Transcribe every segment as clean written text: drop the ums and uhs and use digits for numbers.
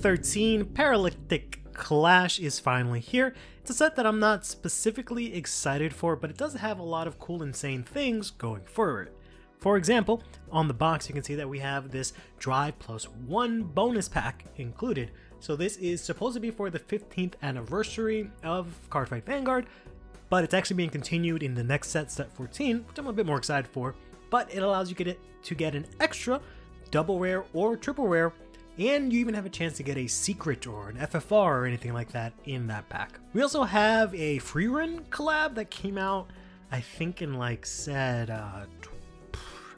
DZ-BT13 Parallactic Clash is finally here. It's a set that I'm not specifically excited for, but it does have a lot of cool, insane things going forward. For example, on the box you can see that we have this Drive Plus 1 bonus pack included. So this is supposed to be for the 15th anniversary of Cardfight Vanguard, but it's actually being continued in the next set, set 14, which I'm a bit more excited for. But it allows you to get an extra double rare or triple rare, and you even have a chance to get a secret or an FFR or anything like that in that pack. We also have a free run collab that came out, I think in like said, I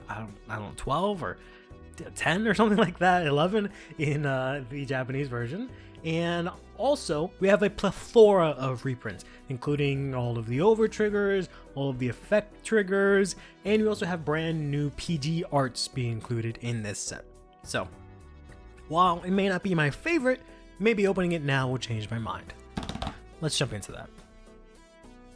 don't know, 12 or 10 or something like that, 11 in the Japanese version. And also we have a plethora of reprints, including all of the over triggers, all of the effect triggers, and we also have brand new PG arts being included in this set. So while it may not be my favorite, maybe opening it now will change my mind. Let's jump into that.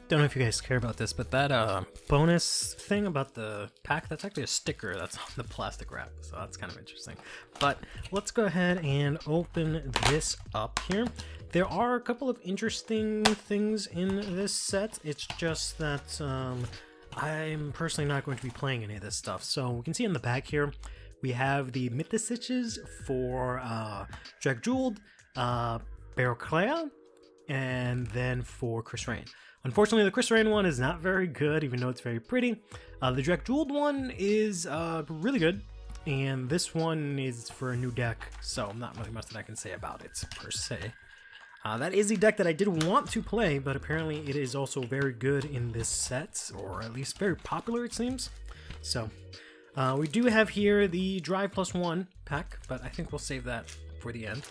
Don't know if you guys care about this, but that bonus thing about the pack, that's actually a sticker that's on the plastic wrap, so that's kind of interesting. But let's go ahead and open this up here. There are a couple of interesting things in this set. It's just that I'm personally not going to be playing any of this stuff. So we can see in the back here, we have the Mythiciches for Jack Jeweled, Baroclea, and then for Chris Rain. Unfortunately, the Chris Rain one is not very good, even though it's very pretty. The Jack Jeweled one is really good, and this one is for a new deck, so not really much that I can say about it, per se. That is the deck that I did want to play, but apparently it is also very good in this set, or at least very popular, it seems. So, we do have here the Drive Plus 1 pack, but I think we'll save that for the end.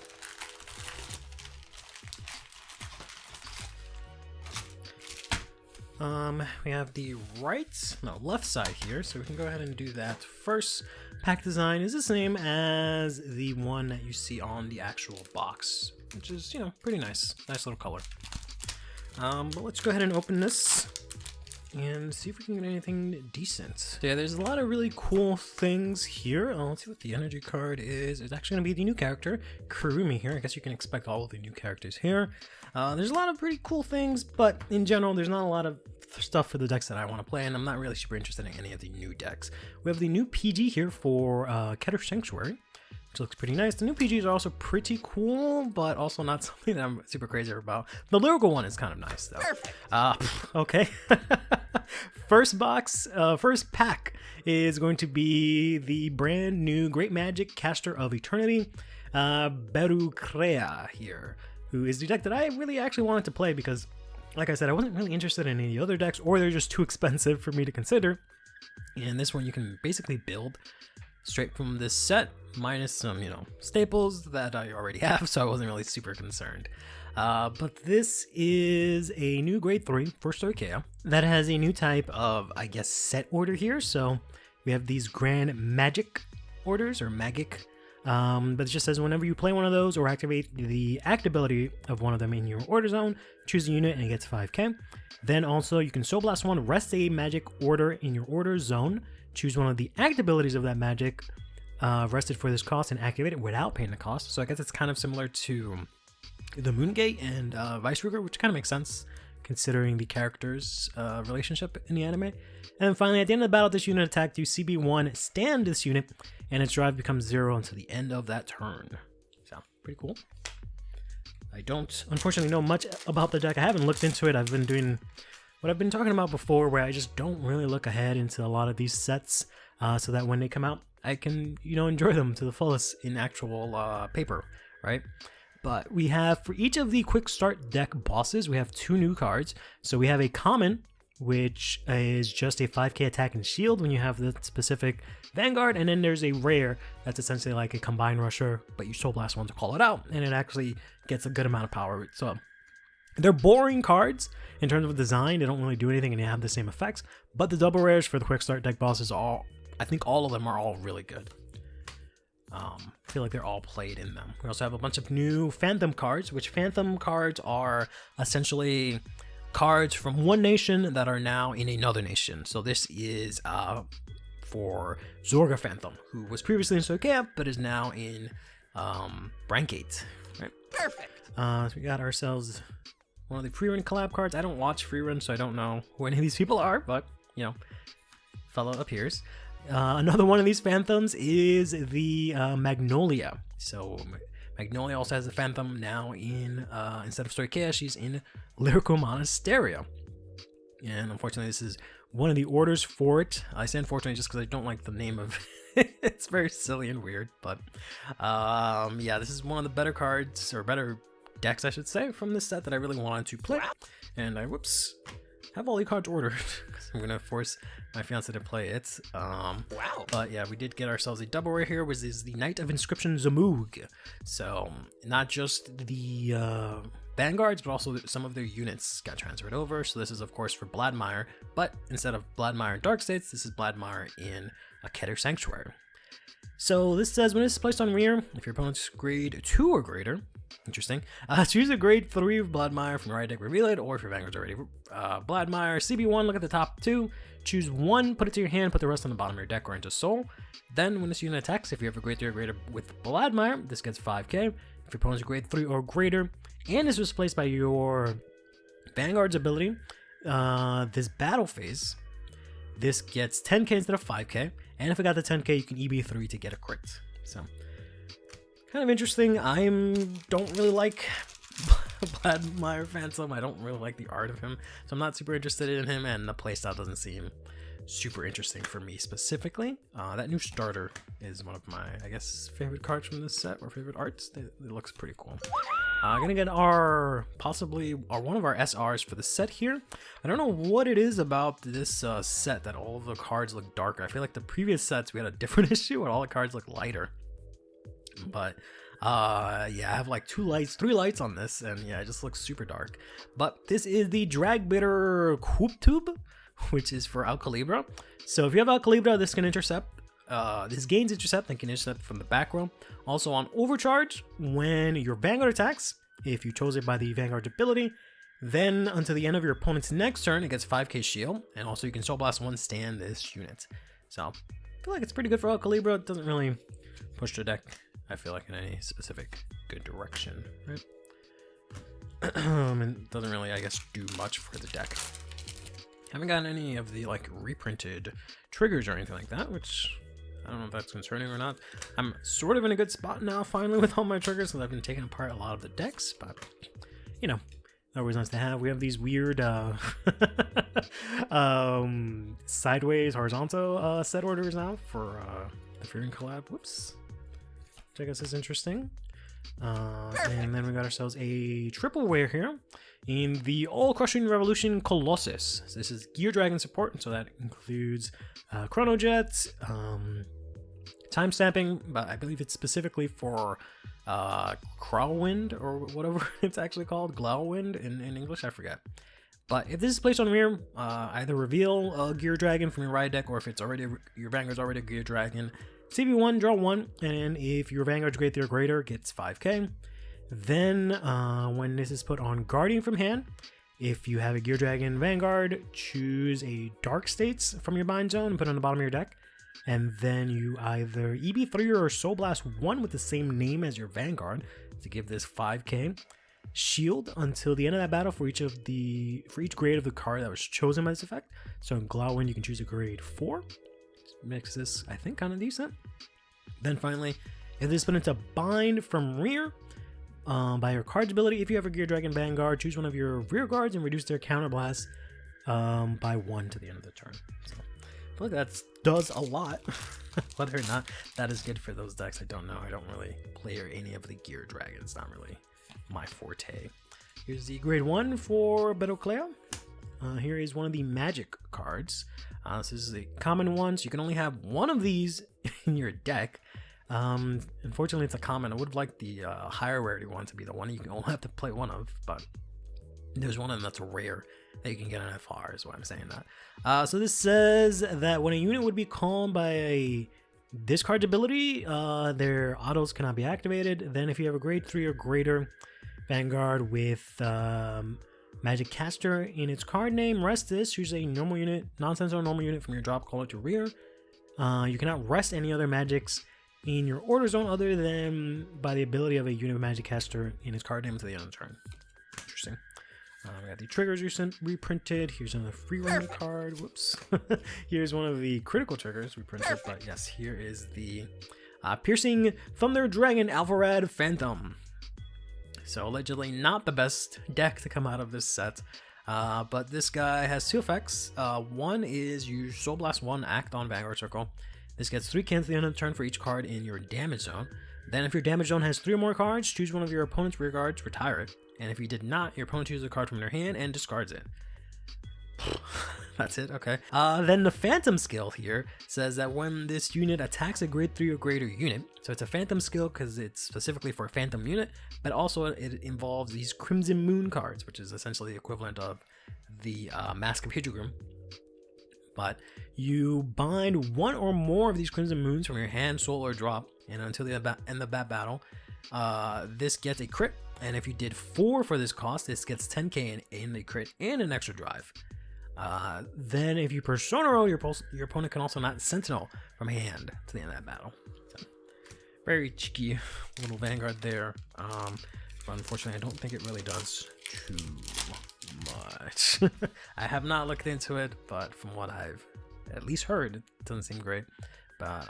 We have the left side here, so we can go ahead and do that first. Pack design is the same as the one that you see on the actual box, which is, you know, pretty nice. Nice little color. But let's go ahead and open this and see if we can get anything decent. So yeah, there's a lot of really cool things here. Let's see what the energy card is. It's actually going to be the new character, Kurumi here. I guess you can expect all of the new characters here. There's a lot of pretty cool things, but in general, there's not a lot of stuff for the decks that I want to play, and I'm not really super interested in any of the new decks. We have the new PG here for Keter Sanctuary, which looks pretty nice. The new PGs are also pretty cool, but also not something that I'm super crazy about. The lyrical one is kind of nice, though. Perfect. Okay. First pack is going to be the brand new Great Magic Caster of Eternity, Baroclea here, who is the deck that I really actually wanted to play because, like I said, I wasn't really interested in any other decks, or they're just too expensive for me to consider. And this one you can basically build straight from this set, minus some, you know, staples that I already have, so I wasn't really super concerned. But this is a new grade 3 for Stoicheia that has a new type of, I guess, set order here. So we have these Grand Magic orders, or Magic. But it just says whenever you play one of those or activate the act ability of one of them in your order zone, choose a unit and it gets 5k. Then also you can Soul Blast one, rest a magic order in your order zone, choose one of the act abilities of that magic rested for this cost and activate it without paying the cost. So I guess it's kind of similar to the Moongate and Vice Ruger, which kind of makes sense considering the characters' relationship in the anime. And then finally, at the end of the battle, this unit attacked you CB1, stand this unit, and its drive becomes 0 until the end of that turn. So, pretty cool. I don't, unfortunately, know much about the deck. I haven't looked into it. I've been doing what I've been talking about before, where I just don't really look ahead into a lot of these sets, so that when they come out, I can, you know, enjoy them to the fullest in actual paper, right? But we have, for each of the quick start deck bosses, we have 2 new cards. So we have a common, which is just a 5k attack and shield when you have the specific Vanguard, and then there's a rare that's essentially like a combined rusher, but you Soul Blast one to call it out, and it actually gets a good amount of power. So they're boring cards in terms of design. They don't really do anything and they have the same effects, but the double rares for the quick start deck bosses are, I think all of them are all really good. I feel like they're all played in them. We also have a bunch of new Phantom cards, which Phantom cards are essentially cards from one nation that are now in another nation. So this is for Zorga Phantom, who was previously in Stoicheia, but is now in Brancate. Perfect. So we got ourselves one of the free run collab cards. I don't watch free run, so I don't know who any of these people are, but you know, fellow appears. Another one of these Phantoms is the Magnolia. So Magnolia also has a Phantom now in, instead of Stoicheia, she's in Lyrical Monasterio. And unfortunately, this is one of the orders for it. I say unfortunately just because I don't like the name of it. It's very silly and weird, but yeah, this is one of the better cards, or better decks, I should say, from this set that I really wanted to play. And I, whoops, have all the cards ordered because I'm gonna force my fiance to play it. But yeah, we did get ourselves a double rare here, which is the Knight of Inscription Zamoog. So not just the Vanguards, but also some of their units got transferred over. So this is of course for Bladmire, but instead of Bladmire in Dark States, this is Bladmire in a Keter Sanctuary. So this says when it's placed on rear, if your opponent's grade 2 or greater, interesting, choose a grade 3 of Bladmire from your right deck, reveal it, or if your Vanguard's already Bladmire, CB1, look at the top 2, choose 1, put it to your hand, put the rest on the bottom of your deck or into Soul. Then when this unit attacks, if you have a grade 3 or greater with Bladmire, this gets 5k. If your opponent's grade 3 or greater, and this was placed by your Vanguard's ability, this battle phase, this gets 10k instead of 5k, and if it got the 10k, you can EB3 to get a crit. So, kind of interesting. I don't really like Bladmire Phantom. I don't really like the art of him, so I'm not super interested in him, and the playstyle doesn't seem super interesting for me specifically. That new starter is one of my, I guess, favorite cards from this set, or favorite arts. It looks pretty cool. Gonna get possibly one of our SRs for the set here. I don't know what it is about this set that all of the cards look darker. I feel like the previous sets we had a different issue where all the cards look lighter. But yeah, I have like 3 lights on this, and yeah, it just looks super dark. But this is the Dragbitter Quooptube, which is for Alcalibra. So if you have Alcalibra, this can intercept. This gains intercept and can intercept from the back row. Also on Overcharge, when your Vanguard attacks, if you chose it by the Vanguard ability, then until the end of your opponent's next turn, it gets 5k shield, and also you can Soul Blast 1 stand this unit. So I feel like it's pretty good for Alcalibra. It doesn't really push the deck, I feel like, in any specific good direction, right? And doesn't really, I guess, do much for the deck. Haven't gotten any of the like reprinted triggers or anything like that, which I don't know if that's concerning or not. I'm sort of in a good spot now finally with all my triggers because I've been taking apart a lot of the decks, but you know, always nice to have. We have these weird sideways horizontal set orders now for the Fearing collab. Whoops, which I guess is interesting. And then we got ourselves a triple rare here in the All-Crushing Revolution Colossus. So this is Gear Dragon support, so that includes Chrono Jet, time stamping, but I believe it's specifically for Crowwind, or whatever it's actually called, Glowwind in English, I forget. But if this is placed on rear, either reveal a Gear Dragon from your right deck, or if it's already your Vanguard's already a Gear Dragon, CB1, draw 1, and if your Vanguard's grade 3 or greater, gets 5k. Then, when this is put on Guardian from hand, if you have a Gear Dragon Vanguard, choose a Dark States from your bind zone and put it on the bottom of your deck. And then you either EB3 or Soul Blast 1 with the same name as your Vanguard to give this 5k shield until the end of that battle for each grade of the card that was chosen by this effect. So in Glowwind, you can choose a grade 4. Makes this, I think, kind of decent. Then finally, if this is put into bind from rear by your card's ability, if you have a Gear Dragon Vanguard, choose one of your rear guards and reduce their counterblast by 1 to the end of the turn. So I feel like that does a lot. Whether or not that is good for those decks, I don't know. I don't really play any of the Gear Dragons. Not really my forte. Here's the grade 1 for Betoclea. Here is one of the magic cards. This is a common one, so you can only have one of these in your deck. Unfortunately, it's a common. I would have liked the higher rarity one to be the one you can only have to play one of, but there's one of them that's rare that you can get an FR, is why I'm saying that. So this says that when a unit would be called by this card's ability, their autos cannot be activated. Then if you have a grade 3 or greater Vanguard with Magic Caster in its card name, rest this, choose a normal unit, nonsense or normal unit from your drop, call it to rear. You cannot rest any other magics in your order zone other than by the ability of a unit of magic caster in his card name until the end of the turn. Interesting. We got the triggers reprinted. Here's another free run card. Whoops. Here's one of the critical triggers reprinted. But yes, here is the Piercing Thunder Dragon Alvarad Phantom. So allegedly not the best deck to come out of this set. But this guy has 2 effects. One is you Soul Blast 1, act on Vanguard Circle. This gets 3 cans at the end of the turn for each card in your damage zone. Then if your damage zone has 3 or more cards, choose one of your opponent's rear guards, retire it. And if you did not, your opponent chooses a card from their hand and discards it. That's it, okay. Then the Phantom skill here says that when this unit attacks a grade 3 or greater unit, so it's a Phantom skill because it's specifically for a Phantom unit, but also it involves these Crimson Moon cards, which is essentially the equivalent of the Mask of Hidrogrim. But you bind 1 or more of these Crimson Moons from your hand, soul, or drop, and until the end of that battle, this gets a crit. And if you did 4 for this cost, this gets 10k in the crit and an extra drive. Then if you Persona Roll, your opponent can also not Sentinel from hand to the end of that battle. So, very cheeky little Vanguard there. But unfortunately, I don't think it really does too much. I have not looked into it, but from what I've at least heard, it doesn't seem great. But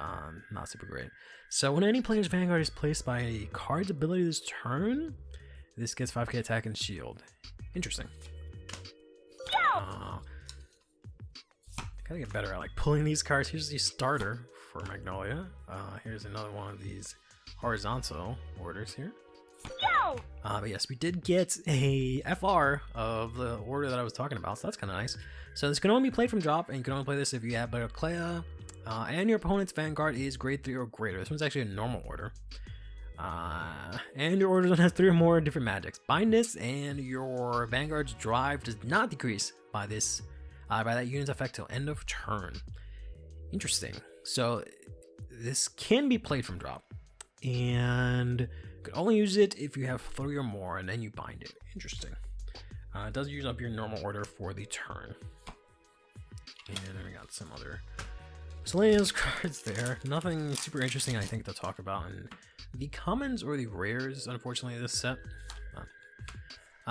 not super great. So when any player's Vanguard is placed by a card's ability this turn, this gets 5k attack and shield. Interesting. Gotta get better at like pulling these cards. Here's the starter for Magnolia. Here's another one of these horizontal orders here. But yes, we did get a FR of the order that I was talking about, so that's kind of nice. So this can only be played from drop, and you can only play this if you have Clea, and your opponent's Vanguard is grade 3 or greater. This one's actually a normal order. And your order zone has 3 or more different magics. Bind this, and your Vanguard's drive does not decrease by this by that unit's effect till end of turn. Interesting. So this can be played from drop, and you can only use it if you have 3 or more, and then you bind it. Interesting. It does use up your normal order for the turn. And then we got some other miscellaneous cards there. Nothing super interesting, I think, to talk about in the commons or the rares, unfortunately, this set.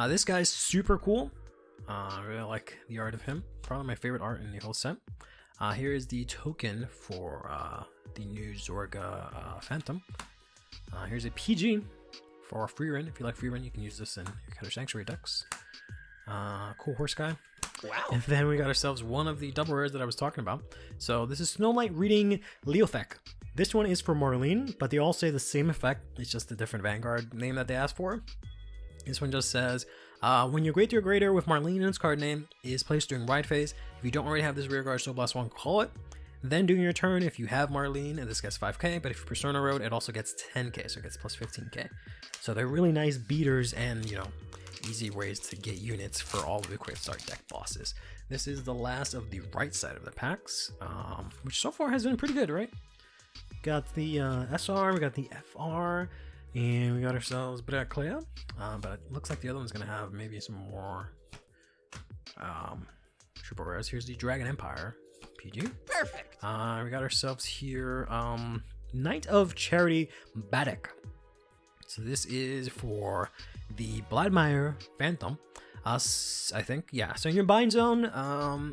This guy's super cool. I really like the art of him. Probably my favorite art in the whole set. Here is the token for the new Zorga Phantom. Here's a PG for free run. If you like free run, you can use this in your Cutter Sanctuary decks. Cool horse guy. Wow. And then we got ourselves one of the double rares that I was talking about. So this is Snowlight reading Leothek. This one is for Marlene, but they all say the same effect. It's just a different Vanguard name that they asked for. This one just says, when your grade 3 or greater with Marlene in its card name is placed during ride phase, if you don't already have this rear guard Soul Blast 1, call it. Then during your turn, if you have Marlene, and this gets 5k, but if you Persona Road, it also gets 10k, so it gets plus 15k. So they're really nice beaters and, you know, easy ways to get units for all of the quick start deck bosses. This is the last of the right side of the packs, which so far has been pretty good, right? Got the SR, we got the FR, and we got ourselves Clea, but it looks like the other one's gonna have maybe some more triple rares. Here's the Dragon Empire PG. Perfect. We got ourselves here Knight of Charity Badek. So this is for the Bladmire Phantom. I think, yeah. So in your bind zone,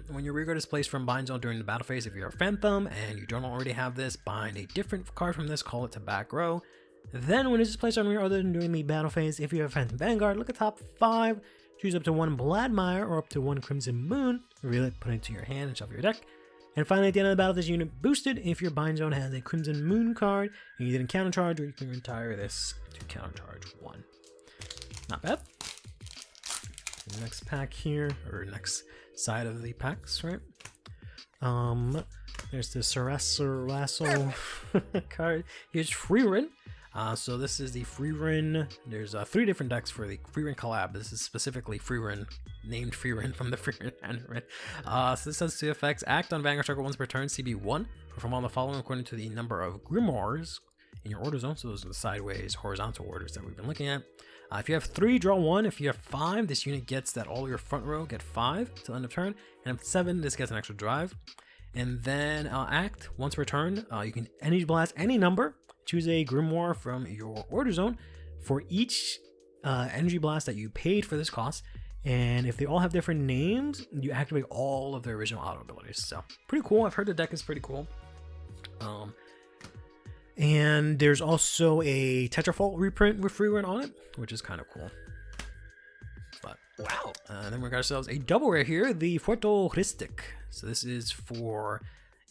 when your rear guard is placed from bind zone during the battle phase, if you're a Phantom and you don't already have this, bind a different card from this, call it to back row. Then when it's placed on rear other than during the battle phase, if you have Phantom Vanguard, look at top 5, choose up to 1 Bladmire or up to 1 Crimson Moon, reveal it, put it into your hand and shuffle your deck. And finally, at the end of the battle, this unit boosted if your bind zone has a Crimson Moon card and you didn't countercharge, or you can retire this to countercharge 1. Not bad. Next pack here, or next side of the packs, right? There's the Sarasarasso card. Here's Free Run. So this is the Free Run. There's 3 different decks for the Free Run collab. This is specifically Free Run, named Free Run from the Free Run anime. So this has 2 effects. Act on Vanguard Circle once per turn, CB1. Perform all the following according to the number of Grimoires in your order zone. So those are the sideways horizontal orders that we've been looking at. If you have 3, draw 1. If you have 5, this unit gets that all your front row get 5 till end of turn. And if 7, this gets an extra drive. And then act once per turn. You can energy blast any number choose a Grimoire from your order zone for each energy blast that you paid for this cost. And if they all have different names, you activate all of their original auto abilities. So pretty cool. I've heard the deck is pretty cool. And there's also a Tetrafault reprint with free run on it, which is kind of cool. But wow. And then we got ourselves a double rare here, the Parallactic. So this is for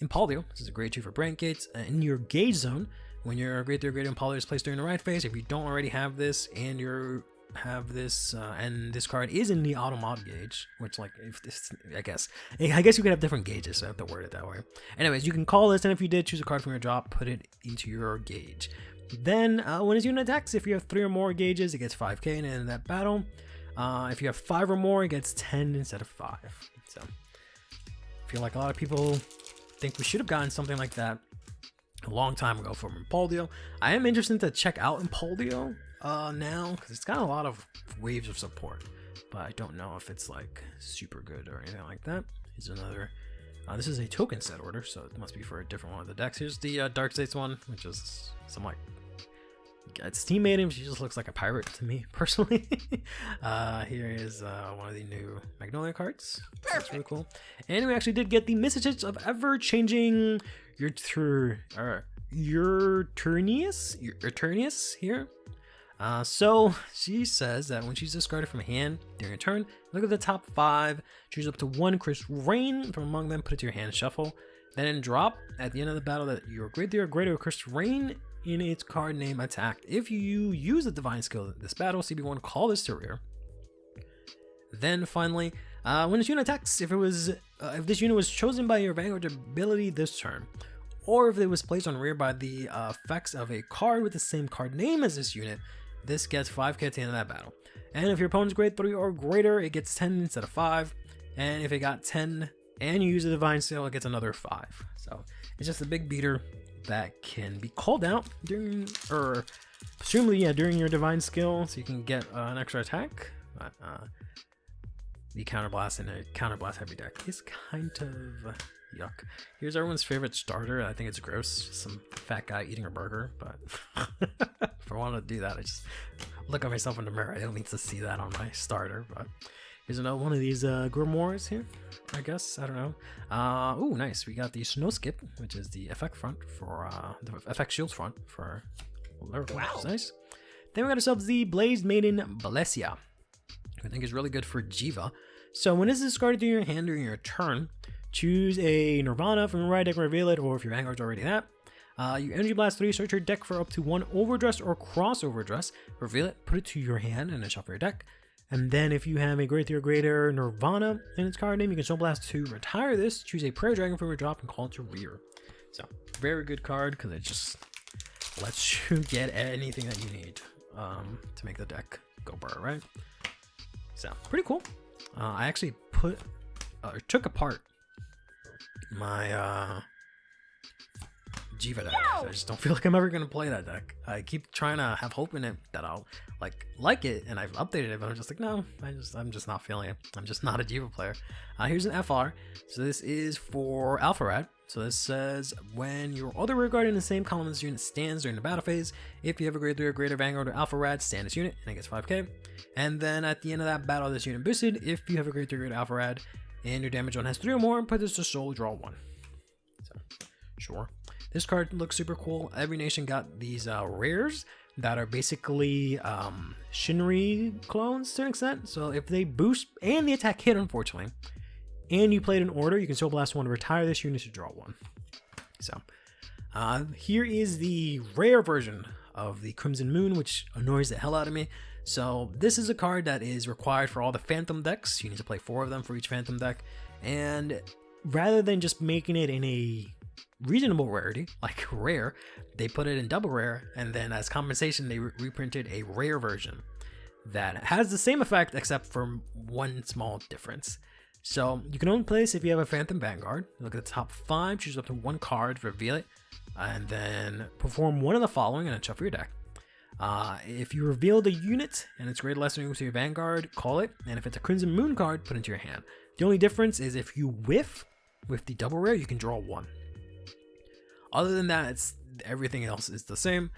Impalio. This is a grade 2 for Brand Gates. In your gauge zone, when your grade 3 or greater Impalio is placed during the ride phase, if you don't already have this and you have this and this card is in the auto mod gauge, which like if this I guess you could have different gauges, so I have to word it that way. Anyways, you can call this, and if you did, choose a card from your drop, put it into your gauge. Then when his unit attacks, if you have 3 or more gauges, it gets 5k, and in that battle if you have 5 or more, it gets 10 instead of 5. So I feel like a lot of people think we should have gotten something like that a long time ago from Impalio. I am interested to check out Impalio now, because it's got a lot of waves of support, but I don't know if it's like super good or anything like that. Here's another this is a token set order, so it must be for a different one of the decks. Here's the Dark States one, which is some like it's teammate him. She just looks like a pirate to me personally. Here is one of the new Magnolia cards. That's really cool. And we actually did get the messages of ever changing your Eternius here. So she says that when she's discarded from a hand during a turn, look at the top 5, choose up to 1 Chris Rain from among them, put it to your hand, shuffle, then in drop at the end of the battle that your grade 3 or greater Chris Rain in its card name attacked. If you use a divine skill in this battle, CB1, call this to rear. Then finally, when this unit attacks, if this unit was chosen by your Vanguard ability this turn, or if it was placed on rear by the effects of a card with the same card name as this unit, this gets 5k at the end of that battle. And if your opponent's grade 3 or greater, it gets 10 instead of 5. And if it got 10 and you use a divine skill, it gets another 5. So it's just a big beater that can be called out during, or presumably, during your divine skill, so you can get an extra attack. But the counterblast in a counterblast heavy deck is kind of yuck. Here's everyone's favorite starter. I think it's gross. Some fat guy eating a burger, but if I want to do that, I just look at myself in the mirror. I don't need to see that on my starter. But here's another one of these Grimoires here, I guess. I don't know. Oh, nice. We got the Snow Skip, which is the effect front for the effect shields front for Lyrical, which is nice. Then we got ourselves the Blazed Maiden Balesia, I think is really good for Jiva. So when it's discarded to your hand during your turn, choose a Nirvana from your right deck, reveal it, or if your Vanguard's already that. You Energy Blast 3, search your deck for up to 1 Overdress or Cross Overdress, reveal it, put it to your hand, and then shuffle your deck. And then if you have a grade 3 or greater Nirvana in its card name, you can Soul Blast to retire this, choose a Prayer Dragon from your drop, and call it to rear. So, very good card, because it just lets you get anything that you need to make the deck go burr, right? So, pretty cool. I actually took apart my Jiva deck. I just don't feel like I'm ever gonna play that deck. I keep trying to have hope in it that I'll like it, and I've updated it, but I'm just like, no, I'm just not feeling it. I'm just not a Jiva player. Here's an FR. So this is for Alpha Rad. So this says, when your other rear guard in the same column as this unit stands during the battle phase, if you have a grade 3 or greater Vanguard or Alpha Rad, stand this unit, and it gets 5k. And then at the end of that battle, this unit boosted, if you have a grade 3 or greater Alpha Rad, and your damage zone has 3 or more, put this to soul, draw 1. So, sure. This card looks super cool. Every nation got these rares that are basically Shinri clones to an extent. So if they boost and the attack hit, unfortunately, and you played an order, you can Soul Blast 1 to retire this unit to draw 1. So here is the rare version of the Crimson Moon, which annoys the hell out of me. So this is a card that is required for all the Phantom decks. You need to play 4 of them for each Phantom deck. And rather than just making it in a reasonable rarity, like rare, they put it in double rare, and then as compensation, they reprinted a rare version that has the same effect except for one small difference. So you can only play this if you have a Phantom Vanguard. Look at the top 5, choose up to 1 card, reveal it, and then perform one of the following and then shuffle your deck. If you reveal the unit and it's grade less than equal to your Vanguard, call it, and if it's a Crimson Moon card, put it into your hand. The only difference is if you whiff with the double rare, you can draw 1. Other than that, everything else is the same.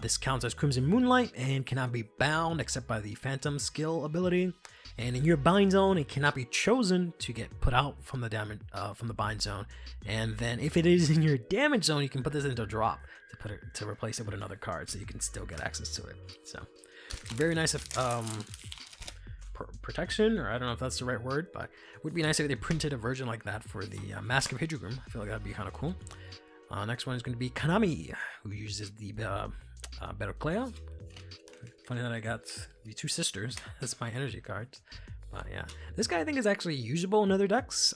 This counts as Crimson Moonlight and cannot be bound except by the Phantom skill ability. And in your bind zone, it cannot be chosen to get put out from the damage from the bind zone. And then if it is in your damage zone, you can put this into drop to replace it with another card, so you can still get access to it. So very nice protection, or I don't know if that's the right word, but it would be nice if they printed a version like that for the Mask of Hidrogrim. I feel like that'd be kind of cool. Next one is going to be Kanami, who uses the Beroclea. Funny that I got the two sisters. That's my energy cards. But yeah, this guy I think is actually usable in other decks.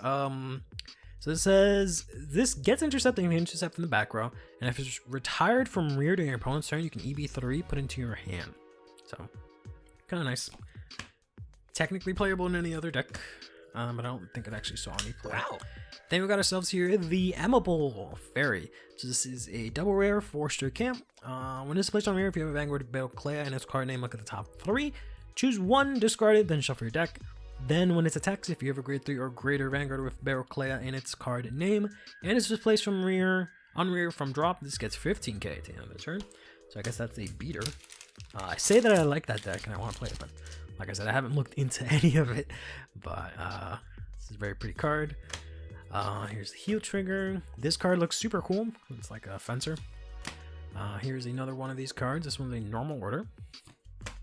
So it says this gets intercepted and intercept from the back row, and if it's retired from rear during your opponent's turn, you can EB3 put into your hand. So kind of nice. Technically playable in any other deck, but I don't think it actually saw any play. Wow. Then we got ourselves here the Amable Fairy. So this is a double rare 4-star camp. When it's placed on rear, if you have a Vanguard Beroclea and its card name, look at the top 3. Choose 1, discard it, then shuffle your deck. Then when it attacks, if you have a grade 3 or greater Vanguard with Beroclea in its card name, and it's placed from rear from drop, this gets 15k at the end of the turn. So I guess that's a beater. I say that I like that deck and I want to play it, but like I said, I haven't looked into any of it. But this is a very pretty card. Here's the heal trigger. This card looks super cool. It's like a fencer. Here's another one of these cards. This one's a normal order.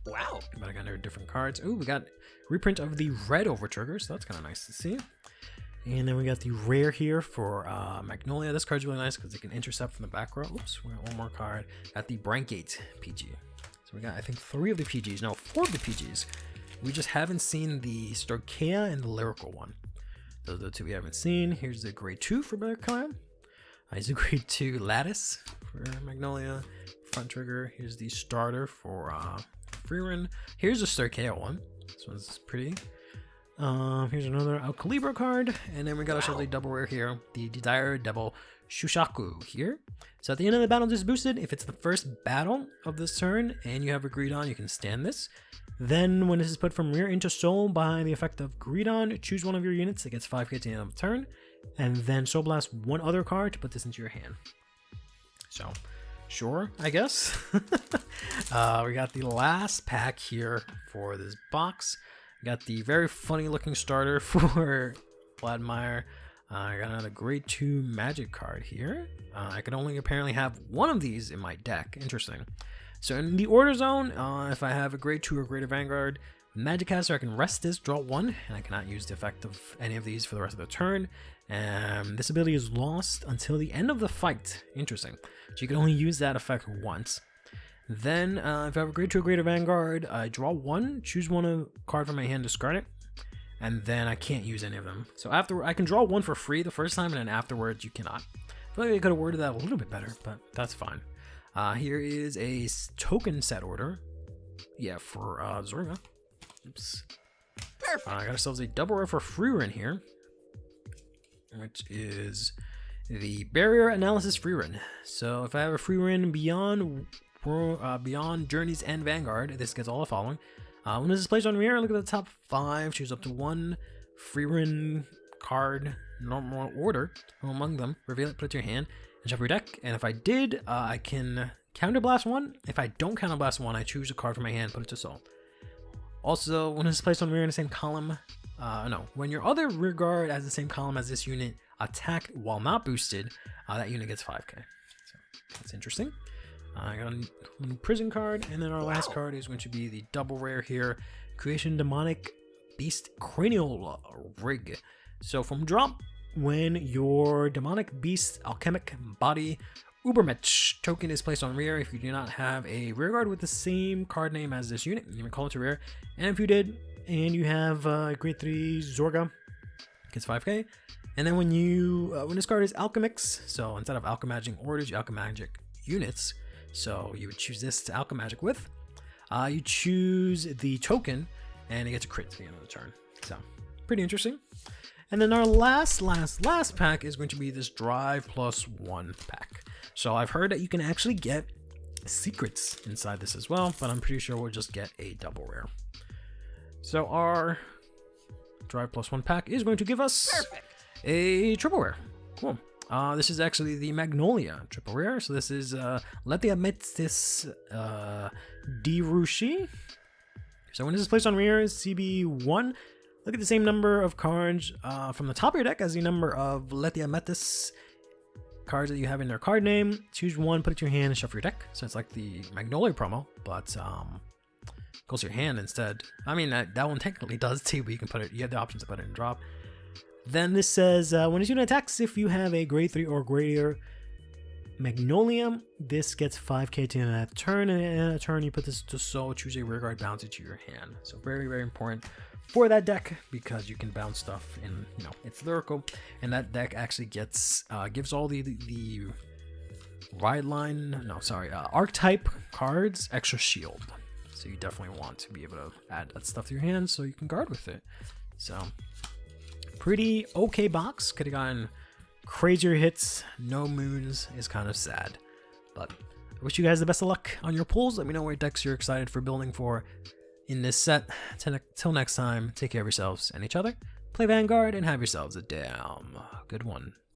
Wow. But I got different cards. Ooh, we got reprint of the red over trigger, so that's kind of nice to see. And then we got the rare here for Magnolia. This card's really nice because it can intercept from the back row. Oops, we got one more card at the Brankgate PG. So we got, I think, 3 of the PGs. No, 4 of the PGs. We just haven't seen the Storkea and the Lyrical one. Those are the 2 we haven't seen. Here's the grade 2 for Beroclea. Here's the grade 2 Lattice for Magnolia. Front trigger. Here's the starter for Freerun. Here's the Storkea one. This one's pretty. Here's another Alcalibra card. And then we got ourselves a double rare here. The Dire Devil Shushaku here. So at the end of the battle, this is boosted. If it's the first battle of this turn and you have a Greedon, you can stand this. Then when this is put from rear into soul by the effect of Greedon, choose one of your units that gets 5k at the end of the turn. And then Soul Blast one other card to put this into your hand. So, sure, I guess. We got the last pack here for this box. We got the very funny looking starter for Vladimir. I got another grade 2 magic card here. I can only apparently have one of these in my deck. Interesting. So in the order zone, if I have a grade 2 or greater Vanguard Magic Caster, I can rest this, draw 1, and I cannot use the effect of any of these for the rest of the turn. This ability is lost until the end of the fight. Interesting. So you can only use that effect once. Then, if I have a grade 2 or greater Vanguard, I draw 1, choose one card from my hand, discard it, and then I can't use any of them. So after I can draw 1 for free the first time, and then afterwards you cannot. I feel like I could have worded that a little bit better, but that's fine. Here is a token set order. Yeah, for Zorga. Oops. Perfect. I got ourselves a double rare for Freerun here, which is the Barrier Analysis Freerun. So if I have a Freerun beyond Journey's End Vanguard, this gets all the following. When this is placed on rear, look at the top 5, choose up to 1 Freerun card, normal order from among them, reveal it, put it to your hand, and shuffle your deck. And if I did, I can counterblast 1. If I don't counterblast 1, I choose a card from my hand, put it to soul. Also, when it's placed on rear in the same column, when your other rear guard has the same column as this unit attacked while not boosted, that unit gets 5k. So that's interesting. I got a new prison card, and then our last card is going to be the double rare here, Creation Demonic Beast Cranial Rig. So from drop, when your Demonic Beast Alchemic Body Ubermensch token is placed on rear, if you do not have a rear guard with the same card name as this unit, you can call it to rear. And if you did, and you have grade 3 Zorga, gets 5k. And then when this card is Alchemix, so instead of Alchemaging orders, you Alchemagic units. So you would choose this to Alchemagic with. You choose the token, and it gets a crit at the end of the turn. So pretty interesting. And then our last pack is going to be this Drive +1 pack. So I've heard that you can actually get secrets inside this as well, but I'm pretty sure we'll just get a double rare. So our Drive +1 pack is going to give us a triple rare. Cool. This is actually the Magnolia triple rare. So this is DZ-BT13 Dirushi. So when this is placed on rare, CB1, look at the same number of cards from the top of your deck as the number of DZ-BT13 cards that you have in their card name. Choose one, put it to your hand, and shuffle your deck. So it's like the Magnolia promo, but goes to your hand instead. I mean, that one technically does too, but you can put it. You have the options to put it in drop. Then this says when a unit attacks, if you have a grade 3 or greater Magnolia, this gets 5k to end of turn, and at a turn you put this to soul, choose a rear guard, bounce it to your hand. So very, very important for that deck because you can bounce stuff in, you know, it's lyrical, and that deck actually gets gives all the ride line, no sorry, archetype cards extra shield. So you definitely want to be able to add that stuff to your hand so you can guard with it. So pretty okay box. Could have gotten crazier hits. No moons is kind of sad, but I wish you guys the best of luck on your pulls. Let me know what decks you're excited for building for in this set. Till next time, take care of yourselves and each other. Play Vanguard and have yourselves a damn good one.